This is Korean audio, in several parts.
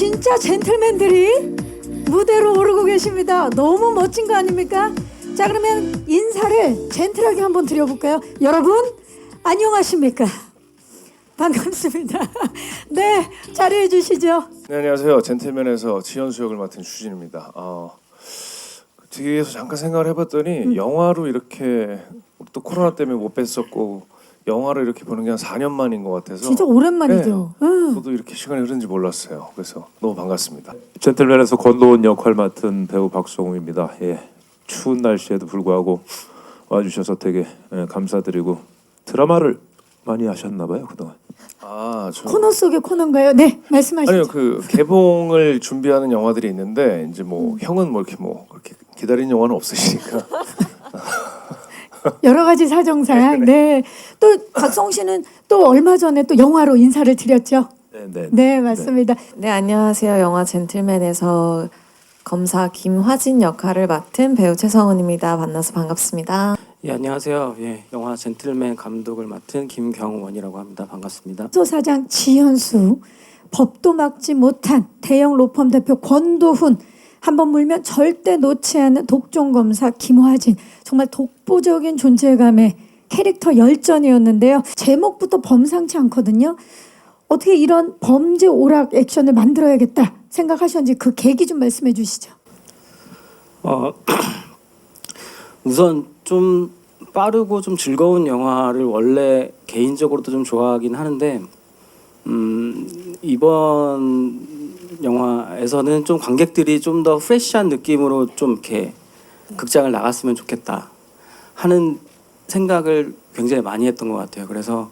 진짜 젠틀맨들이 무대로 오르고 계십니다. 너무 멋진 거 아닙니까? 자, 그러면 인사를 젠틀하게 한번 드려볼까요? 여러분 안녕하십니까? 반갑습니다. 네, 자리해 주시죠. 네, 안녕하세요. 젠틀맨에서 지현수 역을 맡은 주진입니다. 뒤에서 잠깐 생각을 해봤더니 영화로 이렇게 또 코로나 때문에 못 뵀었고 영화로 이렇게 보는 게 한 4년 만인 것 같아서 진짜 오랜만이죠. 저도 이렇게 시간이 흐른지 몰랐어요. 그래서 너무 반갑습니다. 젠틀맨에서 권도훈 역할 맡은 배우 박성웅입니다. 예, 추운 날씨에도 불구하고 와주셔서 되게 감사드리고 드라마를 많이 하셨나 봐요 그동안. 코너 속의 코너인가요? 네, 말씀하시죠. 아니요, 그 개봉을 준비하는 영화들이 있는데 이제 뭐 형은 뭐 이렇게 뭐 그렇게 기다리는 영화는 없으시니까. 여러 가지 사정상. 네. 또 박성웅 씨는 또 얼마 전에 또 영화로 인사를 드렸죠. 네, 맞습니다. 네, 안녕하세요. 영화 젠틀맨에서 검사 김화진 역할을 맡은 배우 최성은입니다. 만나서 반갑습니다. 예, 안녕하세요. 예, 영화 젠틀맨 감독을 맡은 김경원이라고 합니다. 반갑습니다. 소사장 지현수, 법도 막지 못한 대형 로펌 대표 권도훈, 한번 물면 절대 놓지 않는 독종검사 김화진, 정말 독보적인 존재감의 캐릭터 열전이었는데요. 제목부터 범상치 않거든요. 어떻게 이런 범죄 오락 액션을 만들어야겠다 생각하셨는지 그 계기 좀 말씀해 주시죠. 우선 좀 빠르고 좀 즐거운 영화를 원래 개인적으로도 좀 좋아하긴 하는데 이번 영화에서는 좀 관객들이 좀 더 프레시한 느낌으로 좀 이렇게 극장을 나갔으면 좋겠다 하는 생각을 굉장히 많이 했던 것 같아요. 그래서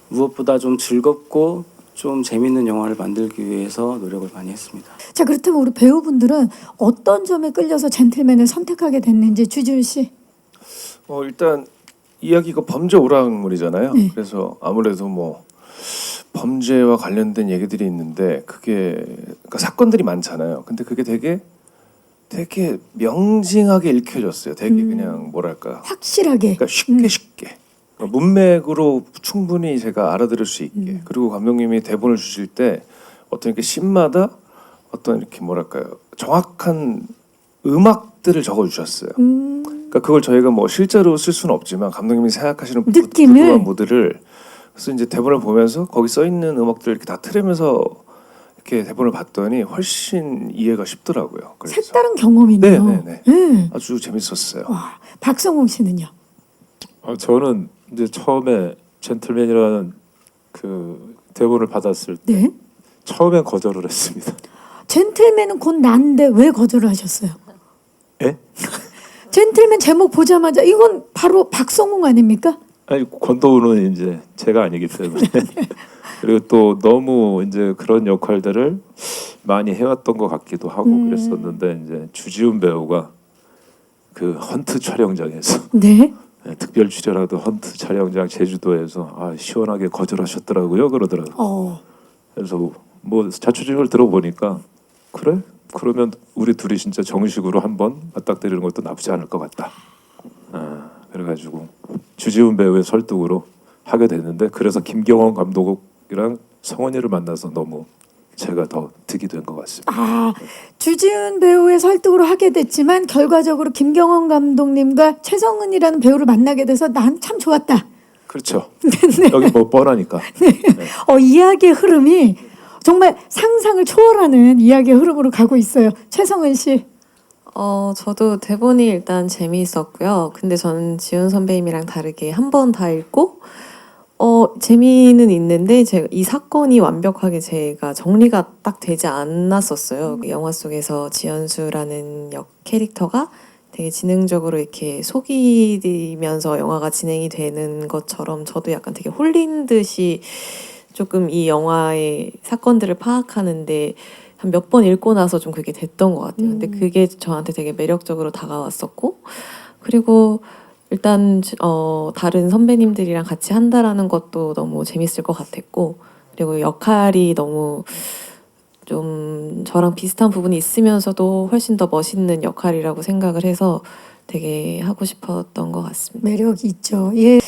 무엇보다 좀 즐겁고 좀 재밌는 영화를 만들기 위해서 노력을 많이 했습니다. 자, 그렇다면 우리 배우분들은 어떤 점에 끌려서 젠틀맨을 선택하게 됐는지 주지훈 씨. 일단 이야기가 범죄 오락물이잖아요. 네. 그래서 아무래도 뭐 범죄와 관련된 얘기들이 있는데 그게 그러니까 사건들이 많잖아요. 근데 그게 되게 명징하게 읽혀졌어요. 되게 그냥 뭐랄까 확실하게. 그러니까 쉽게 문맥으로 충분히 제가 알아들을 수 있게. 그리고 감독님이 대본을 주실 때 어떤 이렇게 씬마다 어떤 이렇게 뭐랄까요 정확한 음악들을 적어주셨어요. 그러니까 그걸 저희가 뭐 실제로 쓸 수는 없지만 감독님이 생각하시는 느낌을? 부드러운 무드를 그래서 이제 대본을 보면서 거기 써 있는 음악들을 이렇게 다 틀으면서 이렇게 대본을 봤더니 훨씬 이해가 쉽더라고요. 그래서. 색다른 경험이네요. 네네네. 네. 아주 재밌었어요. 와, 박성웅 씨는요? 저는 이제 처음에 젠틀맨이라는 그 대본을 받았을 때 네. 처음엔 거절을 했습니다. 젠틀맨은 곧 난데 왜 거절을 하셨어요? 예? 젠틀맨 제목 보자마자 이건 바로 박성웅 아닙니까? 아니 권도훈은 이제 제가 아니기 때문에 그리고 또 너무 이제 그런 역할들을 많이 해왔던 것 같기도 하고 그랬었는데 이제 주지훈 배우가 그 헌트 촬영장에서 네. 특별 출연하던 헌트 촬영장 제주도에서 시원하게 거절하셨더라고요 그러더라고요. 그래서 뭐 자초지종을 들어보니까 그래? 그러면 우리 둘이 진짜 정식으로 한번 맞닥뜨리는 것도 나쁘지 않을 것 같다. 그래가지고 주지훈 배우의 설득으로 하게 됐는데 그래서 김경원 감독이랑 성원이를 만나서 너무 제가 더 득이 된 것 같습니다. 주지훈 배우의 설득으로 하게 됐지만 결과적으로 김경원 감독님과 최성은이라는 배우를 만나게 돼서 난 참 좋았다. 그렇죠. 여기 뭐 뻔하니까. 이야기의 흐름이 정말 상상을 초월하는 이야기의 흐름으로 가고 있어요. 최성은 씨. 저도 대본이 일단 재미있었고요. 근데 저는 지훈 선배님이랑 다르게 한 번 다 읽고 재미는 있는데 제가 이 사건이 완벽하게 제가 정리가 딱 되지 않았었어요. 영화 속에서 지현수라는 역 캐릭터가 되게 지능적으로 이렇게 속이면서 영화가 진행이 되는 것처럼 저도 약간 되게 홀린 듯이 조금 이 영화의 사건들을 파악하는데 한 몇 번 읽고 나서 좀 그게 됐던 것 같아요. 근데 그게 저한테 되게 매력적으로 다가왔었고 그리고 일단 다른 선배님들이랑 같이 한다라는 것도 너무 재밌을 것 같았고 그리고 역할이 너무 좀 저랑 비슷한 부분이 있으면서도 훨씬 더 멋있는 역할이라고 생각을 해서 되게 하고 싶었던 것 같습니다. 매력이 있죠. 예.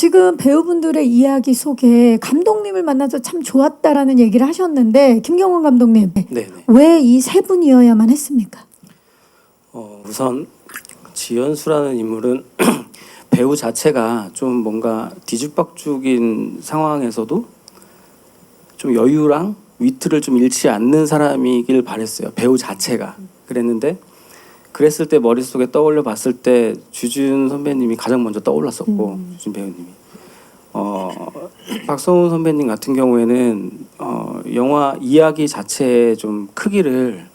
지금 배우분들의 이야기 속에 감독님을 만나서 참 좋았다라는 얘기를 하셨는데 김경원 감독님 네네. 왜 이 세 분이어야만 했습니까? 우선 지현수라는 인물은 배우 자체가 좀 뭔가 뒤죽박죽인 상황에서도 좀 여유랑 위트를 좀 잃지 않는 사람이길 바랬어요. 배우 자체가. 그랬는데 그랬을 때 머릿속에 떠올려 봤을 때 주준 선배님이 가장 먼저 떠올랐었고 주준 배우님이 박성훈 선배님 같은 경우에는 영화 이야기 자체의 좀 크기를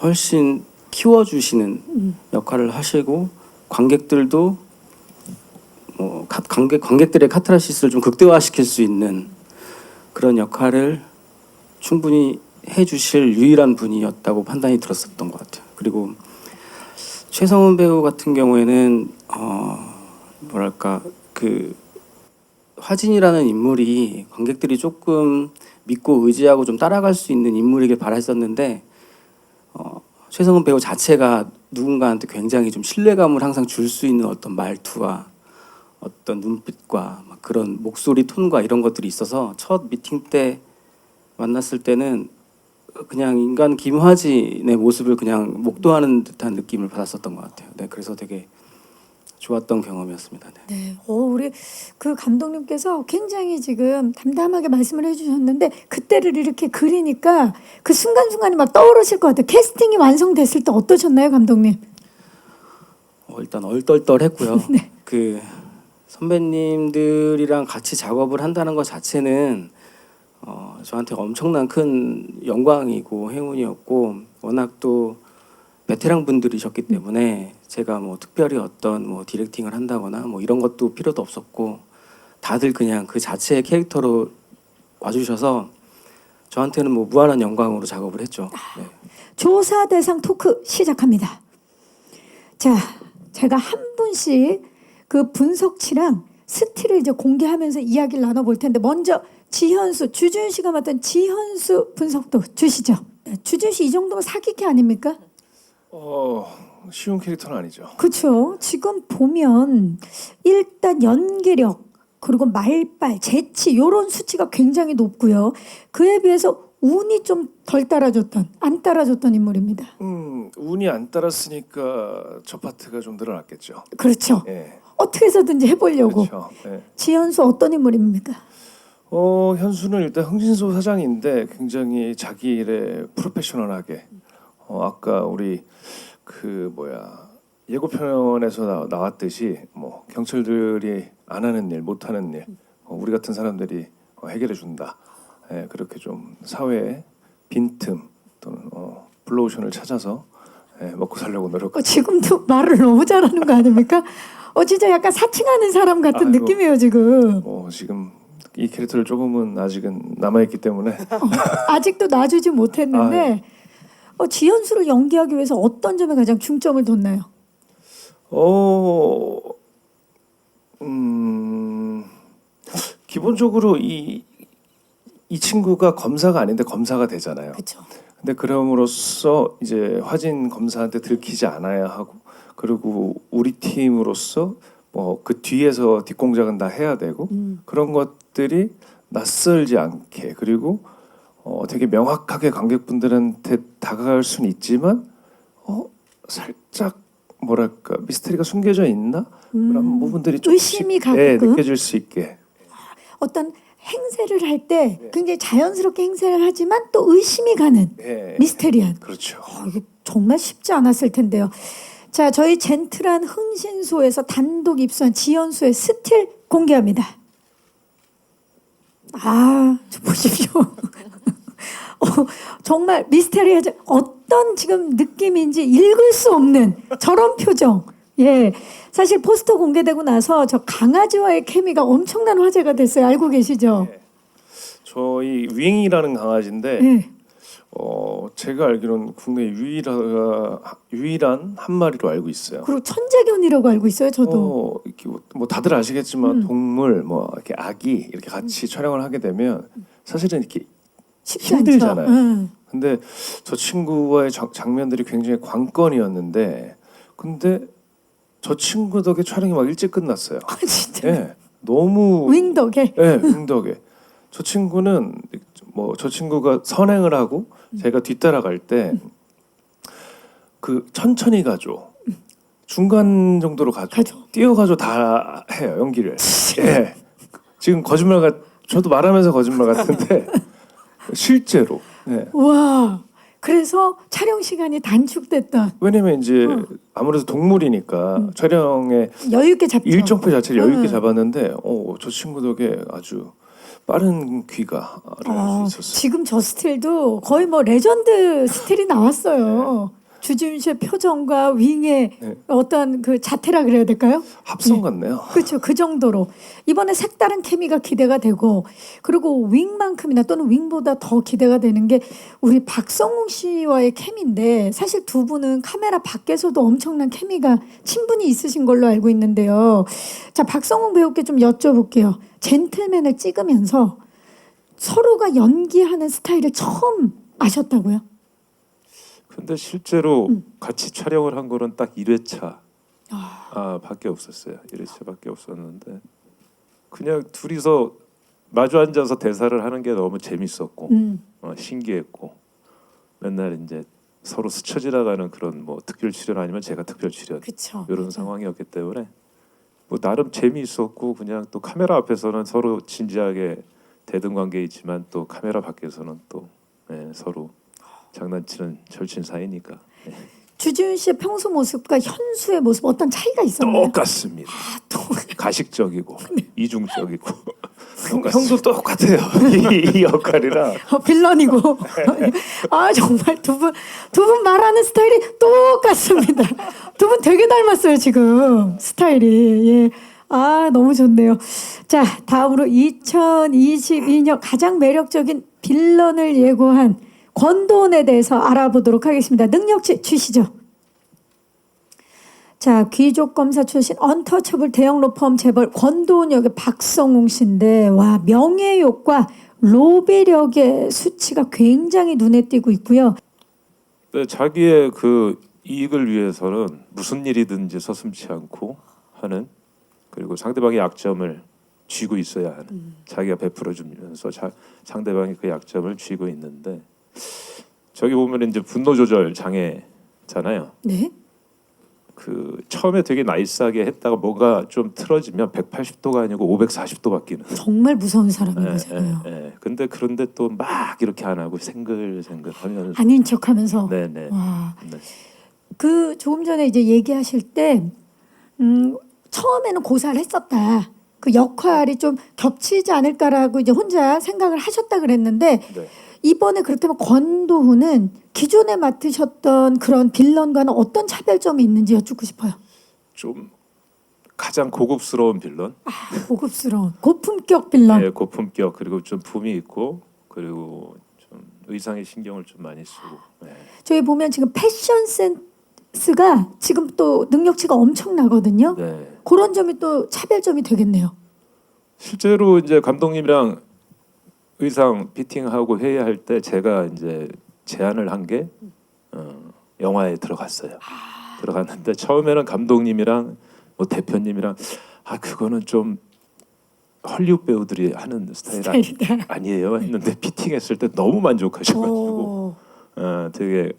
훨씬 키워주시는 역할을 하시고 관객들도 관객들의 카타르시스를 좀 극대화시킬 수 있는 그런 역할을 충분히 해주실 유일한 분이었다고 판단이 들었었던 것 같아요. 그리고 최성훈 배우 같은 경우에는 뭐랄까 그 화진이라는 인물이 관객들이 조금 믿고 의지하고 좀 따라갈 수 있는 인물이길 바랐었는데 최성훈 배우 자체가 누군가한테 굉장히 좀 신뢰감을 항상 줄 수 있는 어떤 말투와 어떤 눈빛과 막 그런 목소리 톤과 이런 것들이 있어서 첫 미팅 때 만났을 때는 그냥 인간 김화진의 모습을 그냥 목도하는 듯한 느낌을 받았었던 것 같아요. 네, 그래서 되게 좋았던 경험이었습니다. 네. 네, 우리 그 감독님께서 굉장히 지금 담담하게 말씀을 해주셨는데 그때를 이렇게 그리니까 그 순간순간이 막 떠오르실 것 같아요. 캐스팅이 완성됐을 때 어떠셨나요, 감독님? 일단 얼떨떨했고요. 네. 그 선배님들이랑 같이 작업을 한다는 것 자체는 저한테 엄청난 큰 영광이고 행운이었고 워낙 또 베테랑 분들이셨기 때문에 제가 뭐 특별히 어떤 뭐 디렉팅을 한다거나 뭐 이런 것도 필요도 없었고 다들 그냥 그 자체의 캐릭터로 와주셔서 저한테는 뭐 무한한 영광으로 작업을 했죠. 네. 조사 대상 토크 시작합니다. 자, 제가 한 분씩 그 분석치랑 스틸을 이제 공개하면서 이야기를 나눠볼 텐데 먼저 지현수, 주준 씨가 맡은 지현수 분석도 주시죠. 주준 씨 이 정도면 사기캐 아닙니까? 쉬운 캐릭터는 아니죠. 그렇죠. 지금 보면 일단 연기력 그리고 말빨, 재치 이런 수치가 굉장히 높고요. 그에 비해서 운이 좀 덜 따라줬던, 안 따라줬던 인물입니다. 운이 안 따랐으니까 저 파트가 좀 늘어났겠죠. 그렇죠. 예. 어떻게 해서든지 해보려고. 그렇죠. 예. 지현수 어떤 인물입니까? 현수는 일단 흥신소 사장인데 굉장히 자기 일에 프로페셔널하게 아까 우리 예고편에서 나왔듯이 뭐 경찰들이 안 하는 일, 못 하는 일 우리 같은 사람들이 해결해 준다. 예, 그렇게 좀 사회의 빈틈 또는 블루오션을 찾아서 먹고 살려고 노력. 지금도 말을 너무 잘하는 거 아닙니까? 진짜 약간 사칭하는 사람 같은 아이고. 느낌이에요 지금. 지금 이 캐릭터를 조금은 아직은 남아있기 때문에 아직도 놔주지 못했는데 지현수를 연기하기 위해서 어떤 점에 가장 중점을 뒀나요? 기본적으로 이 친구가 검사가 아닌데 검사가 되잖아요. 그렇죠. 근데 그럼으로써 이제 화진 검사한테 들키지 않아야 하고 그리고 우리 팀으로서 뭐 그 뒤에서 뒷공작은 다 해야 되고 그런 것들이 낯설지 않게 그리고 되게 명확하게 관객분들한테 다가갈 수는 있지만 살짝 뭐랄까 미스터리가 숨겨져 있나 그런 부분들이 의심이 조금씩 가게끔? 느껴질 수 있게. 어떤 행세를 할 때 굉장히 자연스럽게 행세를 하지만 또 의심이 가는 네. 미스테리한. 그렇죠. 이게 정말 쉽지 않았을 텐데요. 자, 저희 젠틀한 흥신소에서 단독 입수한 지현수의 스틸 공개합니다. 좀 보십시오. 정말 미스테리하죠. 어떤 지금 느낌인지 읽을 수 없는 저런 표정. 예, 사실 포스터 공개되고 나서 저 강아지와의 케미가 엄청난 화제가 됐어요. 알고 계시죠? 네. 저희 윙이라는 강아지인데 예. 제가 알기로는 국내 유일한 한 마리로 알고 있어요. 그리고 천재견이라고 알고 있어요. 저도. 이렇게 뭐 다들 아시겠지만 동물 뭐 이렇게 아기 이렇게 같이 촬영을 하게 되면 사실은 이렇게 쉽지 힘들잖아요. 않죠. 근데 저 친구와의 장면들이 굉장히 관건이었는데 근데 저 친구 덕에 촬영이 막 일찍 끝났어요. 진짜. 예. 너무 윙덕에. 네, 윙덕에. 저 친구는 뭐 저 친구가 선행을 하고 제가 뒤따라갈 때 그 천천히 가죠. 중간 정도로 가죠. 뛰어가죠. 다 해요 연기를. 예. 지금 저도 말하면서 거짓말 같은데 실제로. 네. 와. 그래서 촬영 시간이 단축됐던 왜냐면 이제 아무래도 동물이니까 촬영에 여유 있게 잡죠. 일정표 자체를 여유 있게 응. 잡았는데 저 친구 덕에 아주 빠른 귀가를 할 수 있었어요. 지금 저 스틸도 거의 뭐 레전드 스틸이 나왔어요. 주지훈 씨의 표정과 윙의 네. 어떤 그 자태라 그래야 될까요? 합성 같네요. 그렇죠. 그 정도로 이번에 색다른 케미가 기대가 되고, 그리고 윙만큼이나 또는 윙보다 더 기대가 되는 게 우리 박성웅 씨와의 케미인데, 사실 두 분은 카메라 밖에서도 엄청난 케미가 친분이 있으신 걸로 알고 있는데요. 자, 박성웅 배우께 좀 여쭤볼게요. 젠틀맨을 찍으면서 서로가 연기하는 스타일을 처음 아셨다고요? 근데 실제로 같이 촬영을 한 거는 딱 1회차 밖에 없었어요. 1회차밖에 없었는데 그냥 둘이서 마주 앉아서 대사를 하는 게 너무 재밌었고 신기했고, 맨날 이제 서로 스쳐 지나가는 그런 뭐 특별 출연 아니면 제가 특별 출연 그렇죠. 이런 상황이었기 때문에 뭐 나름 재미있었고, 그냥 또 카메라 앞에서는 서로 진지하게 대등 관계이지만 또 카메라 밖에서는 또 서로 장난치는 절친 사이니까. 주지훈 씨의 평소 모습과 현수의 모습 어떤 차이가 있었나요? 똑같습니다. 가식적이고 이중적이고. 형도 똑같아요. 이 역할이라. 빌런이고. 아 정말 두 분 말하는 스타일이 똑같습니다. 두 분 되게 닮았어요 지금 스타일이. 예. 아 너무 좋네요. 자 다음으로 2022년 가장 매력적인 빌런을 예고한 권도훈에 대해서 알아보도록 하겠습니다. 능력치 주시죠. 자, 귀족 검사 출신 언터처블 대형 로펌 재벌 권도훈 역의 박성웅 씨인데, 와 명예욕과 로비력의 수치가 굉장히 눈에 띄고 있고요. 네, 자기의 그 이익을 위해서는 무슨 일이든지 서슴지 않고 하는, 그리고 상대방의 약점을 쥐고 있어야 하는, 자기가 베풀어 주면서 상대방이 그 약점을 쥐고 있는데, 저기 보면 이제 분노 조절 장애잖아요. 네. 그 처음에 되게 나이스하게 했다가 뭐가 좀 틀어지면 180도가 아니고 540도 바뀌는. 정말 무서운 사람인 거잖아요. 근데 그런데 또 막 이렇게 안 하고 생글생글 하면서. 아닌 척하면서. 네네. 와. 네. 그 조금 전에 이제 얘기하실 때 처음에는 고사를 했었다. 그 역할이 좀 겹치지 않을까라고 이제 혼자 생각을 하셨다 그랬는데, 네. 이번에 그렇다면 권도훈은 기존에 맡으셨던 그런 빌런과는 어떤 차별점이 있는지 여쭙고 싶어요. 좀 가장 고급스러운 빌런. 고급스러운 고품격 빌런. 네, 고품격, 그리고 좀 품이 있고, 그리고 좀 의상에 신경을 좀 많이 쓰고. 네. 저희 보면 지금 패션 센스가 지금 또 능력치가 엄청나거든요. 네. 그런 점이 또 차별점이 되겠네요. 실제로 이제 감독님이랑 의상 피팅하고 회의할 때 제가 이제 제안을 한 게 영화에 들어갔어요. 들어갔는데 처음에는 감독님이랑 뭐 대표님이랑 그거는 좀 헐리우드 배우들이 하는 스타일이다. 아니에요 했는데, 피팅했을 때 너무 만족하셔가지고 되게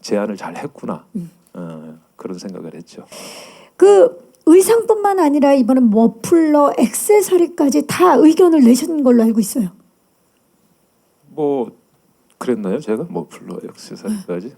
제안을 잘 했구나 그런 생각을 했죠. 그 의상뿐만 아니라 이번에 머플러, 액세서리까지 다 의견을 내신 걸로 알고 있어요. 뭐 그랬나요? 제가 뭐 불러 액세서리까지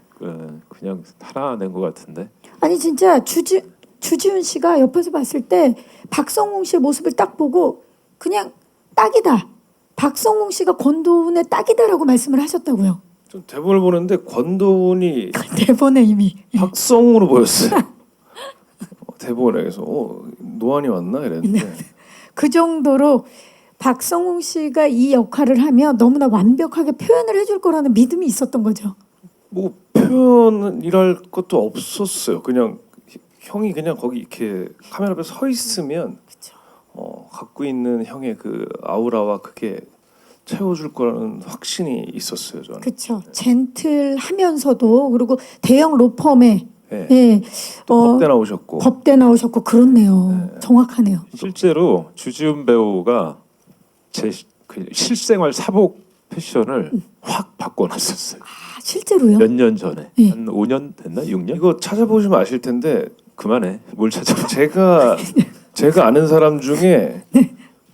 그냥 하나 낸 것 같은데. 아니 진짜 주지훈 씨가 옆에서 봤을 때 박성웅 씨의 모습을 딱 보고 그냥 딱이다. 박성웅 씨가 권도훈의 딱이다라고 말씀을 하셨다고요. 좀 대본을 보는데 권도훈이 대본에 이미. 박성우로 보였어요. 대본에. 그래서 노안이 왔나 이랬는데 그 정도로 박성웅 씨가 이 역할을 하면 너무나 완벽하게 표현을 해줄 거라는 믿음이 있었던 거죠. 뭐 표현이랄 것도 없었어요. 그냥 형이 그냥 거기 이렇게 카메라 앞에 서 있으면 갖고 있는 형의 그 아우라와 그게 채워줄 거라는 확신이 있었어요. 저는. 그렇죠. 젠틀하면서도, 그리고 대형 로펌의 예. 예, 법대 나오셨고. 법대 나오셨고 그렇네요. 정확하네요. 실제로 주지훈 배우가 제 그 실생활 사복 패션을 확 바꿔놨었어요. 아, 실제로요? 몇 년 전에 예. 한 5년 됐나? 6년? 이거 찾아보시면 아실 텐데 그만해. 뭘 찾아봐. 제가 아는 사람 중에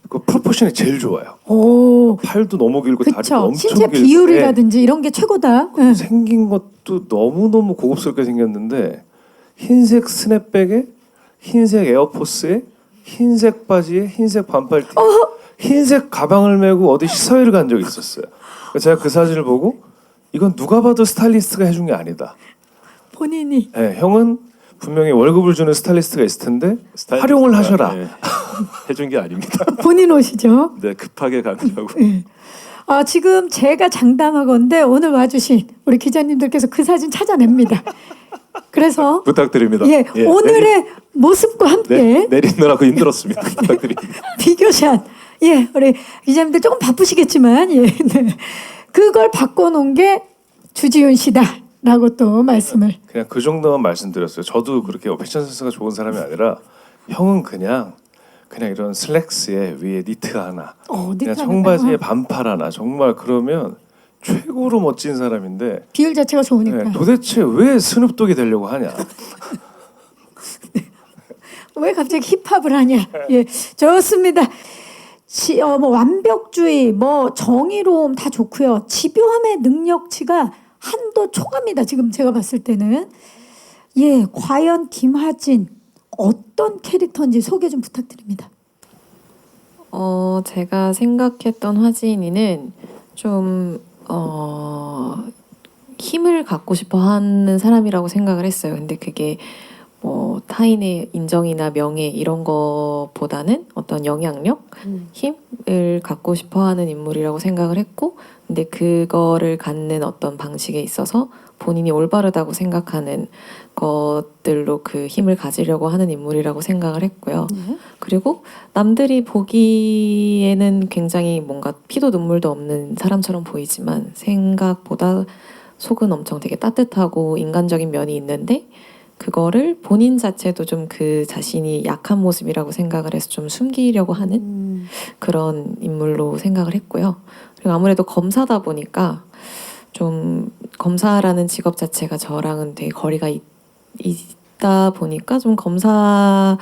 그 프로포션이 제일 좋아요. 오, 팔도 너무 길고 다리도 그쵸. 엄청 신체 길고. 비율이라든지 이런 게 최고다. 예. 생긴 것도 너무너무 고급스럽게 생겼는데 흰색 스냅백에 흰색 에어포스에 흰색 바지에 흰색 반팔티 흰색 가방을 메고 어디 시사회를 간 적이 있었어요. 그래서 제가 그 사진을 보고 이건 누가 봐도 스타일리스트가 해준 게 아니다. 본인이 네, 형은 분명히 월급을 주는 스타일리스트가 있을 텐데 스타일리스트가, 활용을 하셔라. 예. 해준 게 아닙니다. 본인 옷이죠. 네, 급하게 가느라고. 예. 아, 지금 제가 장담하건데 오늘 와주신 우리 기자님들께서 그 사진 찾아냅니다. 그래서 부탁드립니다. 예, 오늘의 모습과 함께 내리느라고 힘들었습니다. 부탁드립니다. 비교샷. 예, 우리 기자님들 조금 바쁘시겠지만 예, 네. 그걸 바꿔놓은 게 주지훈 씨다라고 또 말씀을. 그냥 그 정도만 말씀드렸어요. 저도 그렇게 패션 센스가 좋은 사람이 아니라 형은 그냥 이런 슬랙스에 위에 니트 하나, 니트 그냥 하나. 청바지에 반팔 하나, 정말 그러면 최고로 멋진 사람인데 비율 자체가 좋으니까. 네, 도대체 왜 스눕독이 되려고 하냐? 왜 갑자기 힙합을 하냐? 예, 좋습니다. 뭐 완벽주의, 뭐 정의로움 다 좋고요. 집요함의 능력치가 한도 초과입니다. 지금 제가 봤을 때는. 예, 과연 김하진 어떤 캐릭터인지 소개 좀 부탁드립니다. 제가 생각했던 화진이는 좀 힘을 갖고 싶어 하는 사람이라고 생각을 했어요. 근데 그게 뭐 타인의 인정이나 명예 이런 거보다는 어떤 영향력, 힘을 갖고 싶어 하는 인물이라고 생각을 했고, 근데 그거를 갖는 어떤 방식에 있어서 본인이 올바르다고 생각하는 것들로 그 힘을 가지려고 하는 인물이라고 생각을 했고요. 그리고 남들이 보기에는 굉장히 뭔가 피도 눈물도 없는 사람처럼 보이지만 생각보다 속은 엄청 되게 따뜻하고 인간적인 면이 있는데 그거를 본인 자체도 좀 그 자신이 약한 모습이라고 생각을 해서 좀 숨기려고 하는 그런 인물로 생각을 했고요. 그리고 아무래도 검사다 보니까 좀 검사라는 직업 자체가 저랑은 되게 거리가 있다 보니까 좀 검사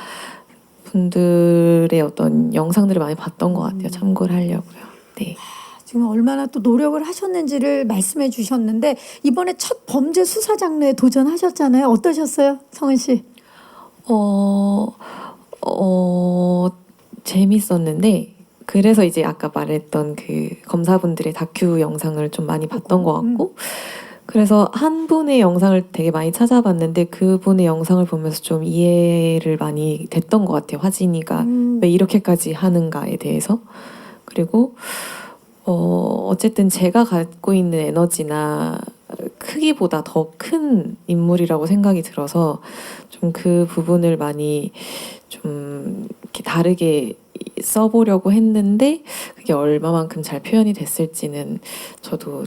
분들의 어떤 영상들을 많이 봤던 것 같아요. 참고를 하려고요. 네. 지금 얼마나 또 노력을 하셨는지를 말씀해 주셨는데 이번에 첫 범죄 수사 장르에 도전하셨잖아요. 어떠셨어요, 성은 씨? 재밌었는데 그래서 이제 아까 말했던 그 검사분들의 다큐 영상을 좀 많이 봤던 것 같고 그래서 한 분의 영상을 되게 많이 찾아봤는데 그분의 영상을 보면서 좀 이해를 많이 됐던 것 같아요. 화진이가 왜 이렇게까지 하는가에 대해서. 그리고 어쨌든 제가 갖고 있는 에너지나 크기보다 더 큰 인물이라고 생각이 들어서 좀 그 부분을 많이 좀 이렇게 다르게 써보려고 했는데 그게 얼마만큼 잘 표현이 됐을지는 저도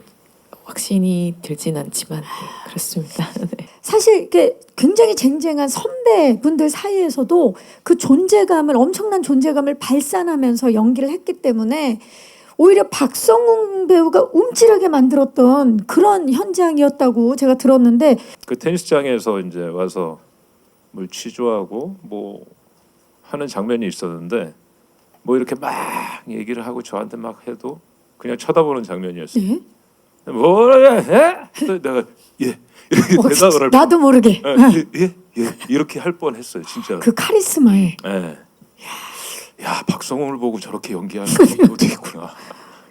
확신이 들진 않지만 네, 그렇습니다. 네. 사실 이게 굉장히 쟁쟁한 선배분들 사이에서도 그 존재감을 엄청난 존재감을 발산하면서 연기를 했기 때문에 오히려 박성웅 배우가 움찔하게 만들었던 그런 현장이었다고 제가 들었는데 그 테니스장에서 이제 와서 뭘 취조하고 뭐 하는 장면이 있었는데 뭐 이렇게 막 얘기를 하고 저한테 막 해도 그냥 쳐다보는 장면이었어요. 예? 뭐래? 예? 그래서 내가 예 이렇게 대답을 할 나도 모르게 예 이렇게 할 뻔했어요 진짜. 그 카리스마에 예. 야 박성웅을 보고 저렇게 연기하는 분이 어디 있구나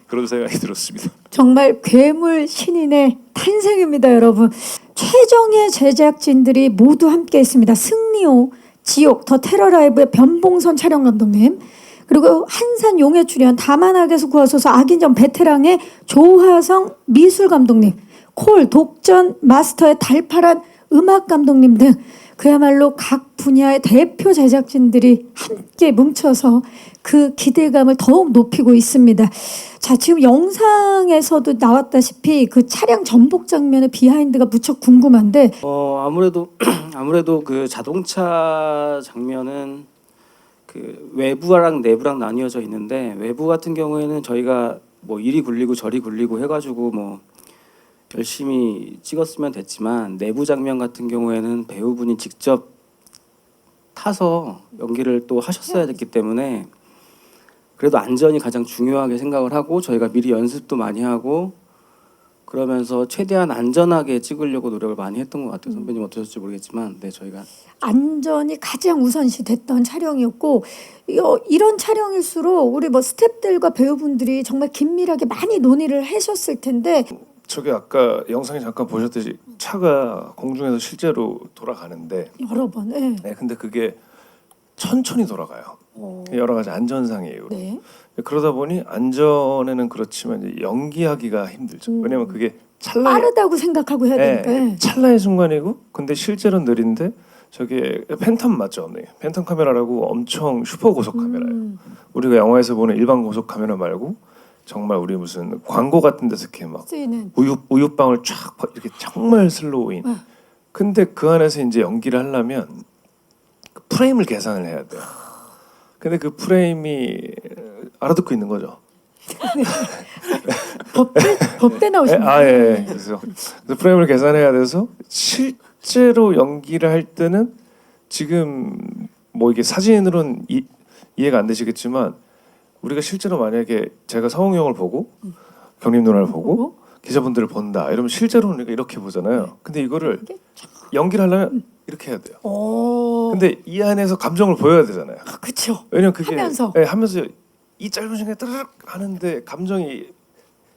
그런 생각이 들었습니다. 정말 괴물 신인의 탄생입니다, 여러분. 최정예 제작진들이 모두 함께했습니다. 승리호, 지옥, 더 테러 라이브의 변봉선 촬영 감독님, 그리고 한산 용의 출연, 다만악에서 구하소서, 악인전 베테랑의 조화성 미술 감독님, 콜 독전 마스터의 달팔한 음악 감독님 등 그야말로 각 분야의 대표 제작진들이 함께 뭉쳐서 그 기대감을 더욱 높이고 있습니다. 자, 지금 영상에서도 나왔다시피 그 차량 전복 장면의 비하인드가 무척 궁금한데 아무래도 그 자동차 장면은 그 외부랑 내부랑 나뉘어져 있는데 외부 같은 경우에는 저희가 뭐 이리 굴리고 저리 굴리고 해가지고 뭐 열심히 찍었으면 됐지만 내부 장면 같은 경우에는 배우분이 직접 타서 연기를 또 하셨어야 됐기 때문에 그래도 안전이 가장 중요하게 생각을 하고 저희가 미리 연습도 많이 하고 그러면서 최대한 안전하게 찍으려고 노력을 많이 했던 것 같아요. 선배님 어떠셨을지 모르겠지만 네 저희가 안전이 가장 우선시 됐던 촬영이었고 이런 촬영일수록 우리 뭐 스태프들과 배우분들이 정말 긴밀하게 많이 논의를 하셨을 텐데 저기 아까 영상에 잠깐 보셨듯이 차가 공중에서 실제로 돌아가는데 여러 번. 네. 네, 근데 그게 천천히 돌아가요. 여러 가지 안전상의 이유로. 네. 그러다 보니 안전에는 그렇지만 이제 연기하기가 힘들죠. 왜냐면 그게 찰나의 빠르다고 생각하고 해야 되니까. 네, 찰나의 순간이고 근데 실제로는 느린데 저게 팬텀 맞죠? 네. 팬텀 카메라라고 엄청 슈퍼 고속 카메라예요. 우리가 영화에서 보는 일반 고속 카메라 말고 정말 우리 무슨 광고 같은 데서 이렇게 막 쓰이는 우유방울 쫙 이렇게 정말 슬로우인. 근데 그 안에서 이제 연기를 하려면 그 프레임을 계산을 해야 돼요. 근데 그 프레임이 알아듣고 있는 거죠. 법대 나오신 거예요. 예. 그래서 프레임을 계산해야 돼서 실제로 연기를 할 때는 지금 뭐 이게 사진으로는 이해가 안 되시겠지만 우리가 실제로 만약에 제가 성웅 형을 보고 경림 누나를 보고 기자분들을 본다 이러면 실제로는 우리가 이렇게 보잖아요. 근데 이거를 연기를 하려면 이렇게 해야 돼요. 근데 이 안에서 감정을 보여야 되잖아요. 그렇죠. 왜냐면 그게 하면서. 하면서 이 짧은 시간에 따르륵 하는데 감정이